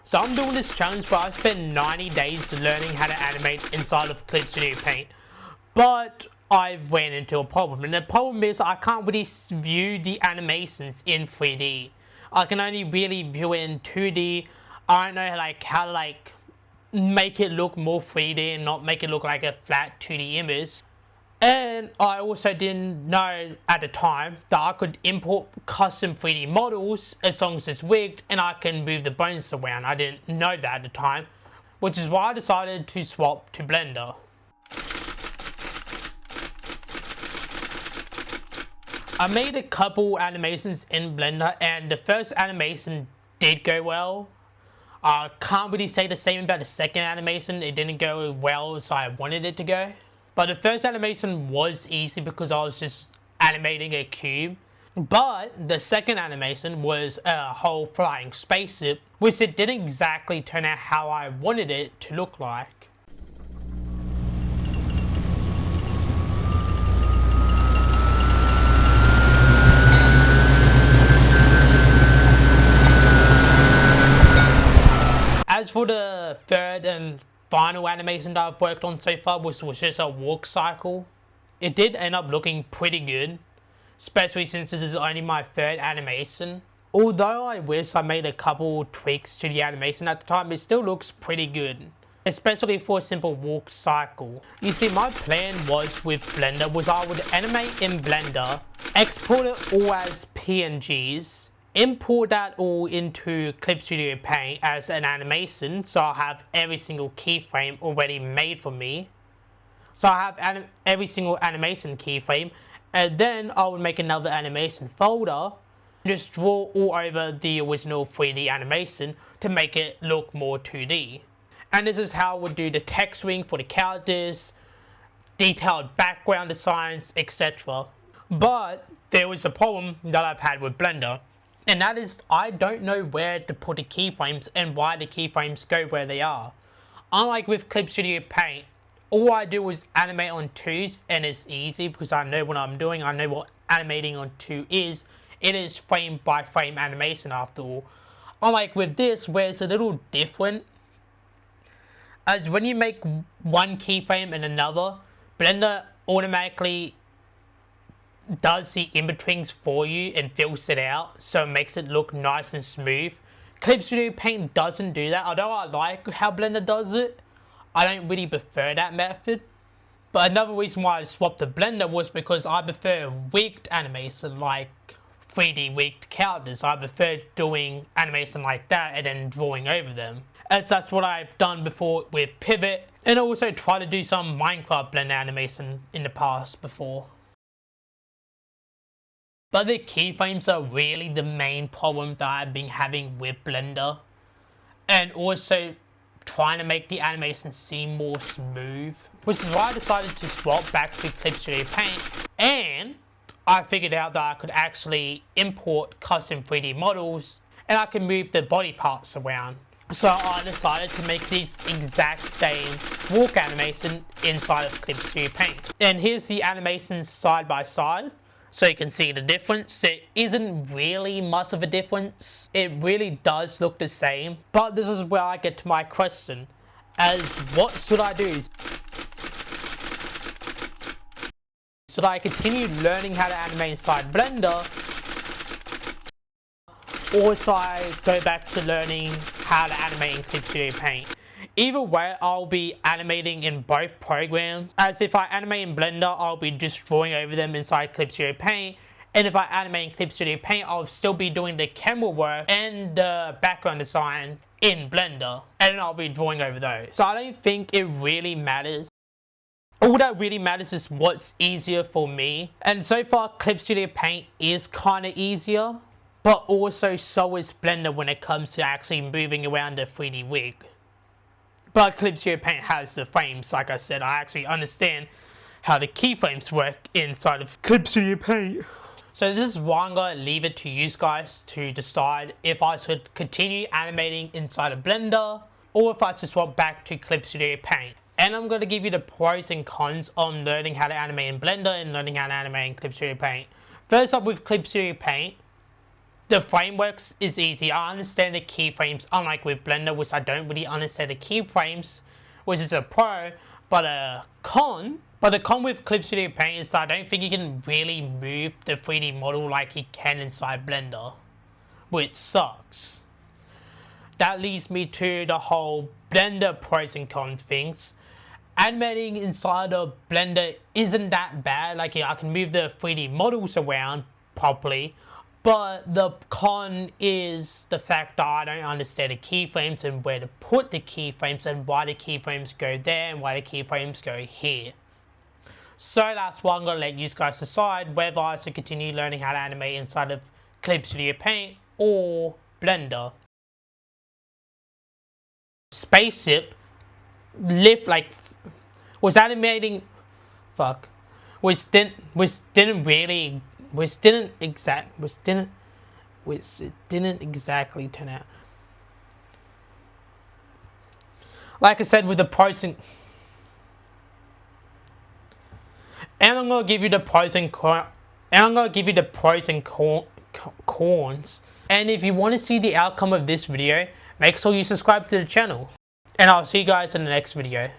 So I'm doing this challenge where I spent 90 days learning how to animate inside of Clip Studio Paint. But I ran into a problem, and the problem is I can't really view the animations in 3D. I can only really view it in 2D. I don't know how to make it look more 3D and not make it look like a flat 2D image. And I also didn't know at the time that I could import custom 3D models as long as it's wigged and I can move the bones around. I didn't know that at the time, which is why I decided to swap to Blender. I made a couple animations in Blender and the first animation did go well. I can't really say the same about the second animation. It didn't go well as I wanted it to go. But the first animation was easy because I was just animating a cube. But the second animation was a whole flying spaceship, which it didn't exactly turn out how I wanted it to look like. As for the third and final animation that I've worked on so far, which was just a walk cycle, it did end up looking pretty good, especially since this is only my third animation. Although I wish I made a couple tweaks to the animation at the time, it still looks pretty good, especially for a simple walk cycle. You see, my plan was with Blender was I would animate in Blender, export it all as PNGs, import that all into Clip Studio Paint as an animation, so I have every single keyframe already made for me. So I have every single animation keyframe, and then I would make another animation folder, just draw all over the original 3D animation to make it look more 2D. And this is how I would do the texturing for the characters, detailed background designs, etc. But there was a problem that I've had with Blender, and that is I don't know where to put the keyframes and why the keyframes go where they are. Unlike with Clip Studio Paint, all I do is animate on 2s and it's easy because I know what I'm doing, I know what animating on 2 is. It is frame by frame animation after all. Unlike with this where it's a little different, as when you make one keyframe and another, Blender automatically does the in-betweens for you and fills it out, so it makes it look nice and smooth. Clip Studio Paint doesn't do that. Although I like how Blender does it, I don't really prefer that method. But another reason why I swapped to Blender was because I prefer wigged animation, like 3D wigged characters. I prefer doing animation like that and then drawing over them, as that's what I've done before with Pivot, and also try to do some Minecraft Blender animation in the past before. But the keyframes are really the main problem that I've been having with Blender. And also trying to make the animation seem more smooth. Which is why I decided to swap back to Clip Studio Paint. And I figured out that I could actually import custom 3D models and I can move the body parts around. So I decided to make this exact same walk animation inside of Clip Studio Paint. And here's the animations side by side. So you can see the difference. There isn't really much of a difference. It really does look the same. But this is where I get to my question. As what should I do? Should I continue learning how to animate inside Blender? Or should I go back to learning how to animate in Clip Studio Paint? Either way, I'll be animating in both programs. As if I animate in Blender, I'll be just drawing over them inside Clip Studio Paint. And if I animate in Clip Studio Paint, I'll still be doing the camera work and the background design in Blender. And then I'll be drawing over those. So I don't think it really matters. All that really matters is what's easier for me. And so far, Clip Studio Paint is kind of easier. But also so is Blender when it comes to actually moving around the 3D wig. But Clip Studio Paint has the frames. Like I said, I actually understand how the keyframes work inside of Clip Studio Paint. So this is why I'm going to leave it to you guys to decide if I should continue animating inside of Blender or if I should swap back to Clip Studio Paint. And I'm going to give you the pros and cons on learning how to animate in Blender and learning how to animate in Clip Studio Paint. First up with Clip Studio Paint, the frameworks is easy. I understand the keyframes, unlike with Blender, which I don't really understand the keyframes, which is a pro, but a con. But the con with Clip Studio Paint is that I don't think you can really move the 3D model like you can inside Blender, which sucks. That leads me to the whole Blender pros and cons things. Animating inside of Blender isn't that bad. Like, I can move the 3D models around properly, but the con is the fact that I don't understand the keyframes and where to put the keyframes and why the keyframes go there and why the keyframes go here. So that's why I'm going to let you guys decide whether I should continue learning how to animate inside of Clip Studio Paint or Blender. Spaceship was exactly turn out. Like I said, with the pros and I'm gonna give you the pros and cons. And if you want to see the outcome of this video, make sure you subscribe to the channel. And I'll see you guys in the next video.